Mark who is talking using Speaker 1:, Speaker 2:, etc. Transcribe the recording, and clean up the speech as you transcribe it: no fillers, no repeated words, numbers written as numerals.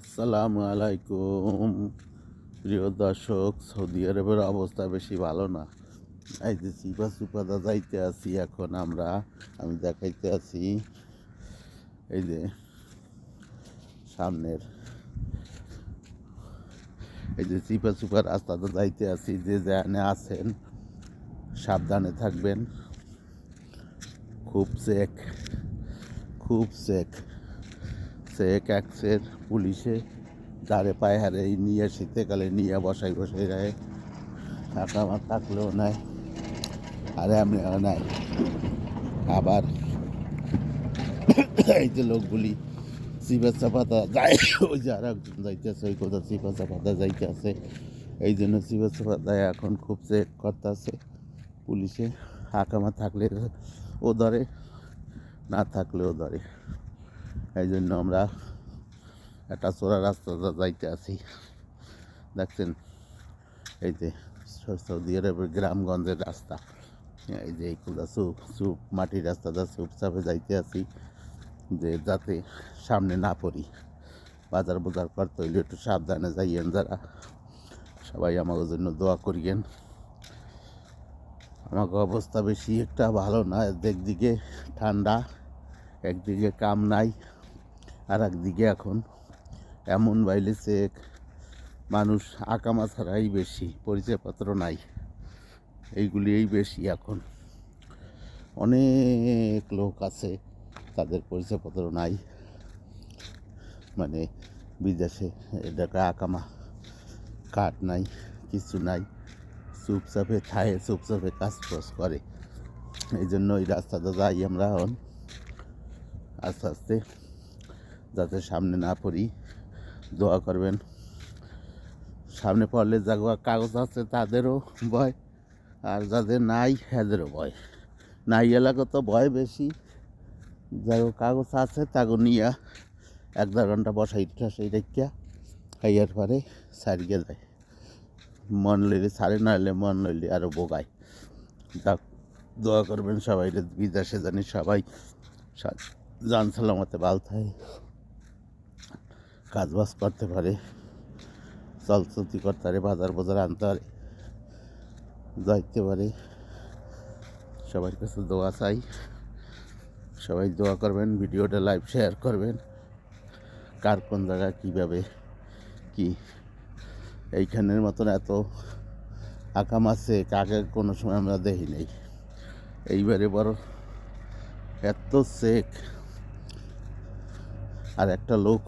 Speaker 1: আসসালামু আলাইকুম। প্রিয় দর্শক, সৌদি আরবের অবস্থা বেশি ভালো না। এই যে চিপা সুপাদা যাইতে আছি এখন আমি দেখাইতে আছি। এই যে সামনের এই যে চিপা সুপার রাস্তাটা যাইতে আছি। যে যেখানে আছেন সাবধানে থাকবেন। খুব চেক খুব চেক চেক একসের পুলিশে দাঁড়ে পায়ে হারে নিয়ে শীতকালে নিয়ে বসাই রায় টাকা আমার থাকলেও নাই, আর এমনিও নাই। আবার এই যে লোকগুলি চিপা চাপাতা যায়, ওই যে আর একজন যাইতেছে ওই কোথাও চিপা চাপাতা যাইতেছে। এই জন্য চিপা চাপাতায় এখন খুব চেক করতেছে পুলিশে। হাকামা থাকলে ও ধরে, না থাকলেও ধরে। এই জন্য আমরা একটা চোরা রাস্তাটা যাইতে আছি। দেখছেন এই যে সৌদি আরবের গ্রামগঞ্জের রাস্তা। এই যে এইগুলো চুপ মাটির রাস্তাটা চুপচাপে যাইতে আছি, যে যাতে সামনে না পড়ি। বাজার করতে হইলে একটু সাবধানে যাইয়েন যারা। সবাই আমাদের জন্য দোয়া করিয়েন। আমাকে অবস্থা বেশি একটা ভালো না। একদিকে ঠান্ডা, একদিকে কাম নাই, আর একদিকে এখন এমন বাইলেছে মানুষ আকামা ছাড়াই বেশি, পরিচয়পত্র নাই, এইগুলিই বেশি। এখন অনেক লোক আছে তাদের পরিচয়পত্র নাই, মানে বিদেশে এটাকে আকামা কার্ড নাই, কিছু নাই। চুপচাপে খায়, চুপচাপে কাজ টাজ করে। এই জন্য ওই রাস্তাটা যাই আমরা এখন আস্তে আস্তে, যাতে সামনে না পড়ি। দোয়া করবেন। সামনে পড়লে যাগুয়া কাগজ আছে তাদেরও ভয়, আর যাদের নাই এদেরও ভয়। নাই এলাকা তো ভয় বেশি, যাগো কাগজ আছে তাগো নিয়ে 1-1.5 ঘন্টা বসাই সেই রেখা খাইয়ার পরে সারিয়ে যায়। মন লইলে সারে, না হলে মন লইলে আরও বোগায়। দোয়া করবেন সবাই, বিদেশে জানি সবাই জান সালামতে ভালো থাকে, কাজবাজ করতে পারে, চলচলতি করতে পারে, বাজার আনতে পারে, যাইতে পারে। সবার কাছে দোয়া চাই। সবাই দোয়া করবেন, ভিডিওটা লাইভ শেয়ার করবেন। কার কোন জায়গায় কীভাবে কি এইখানের মতন এত আকাম আছে কাকে কোনো সময় আমরা দেখি নাই। এইবারে বড় এত চেক। আর একটা লোক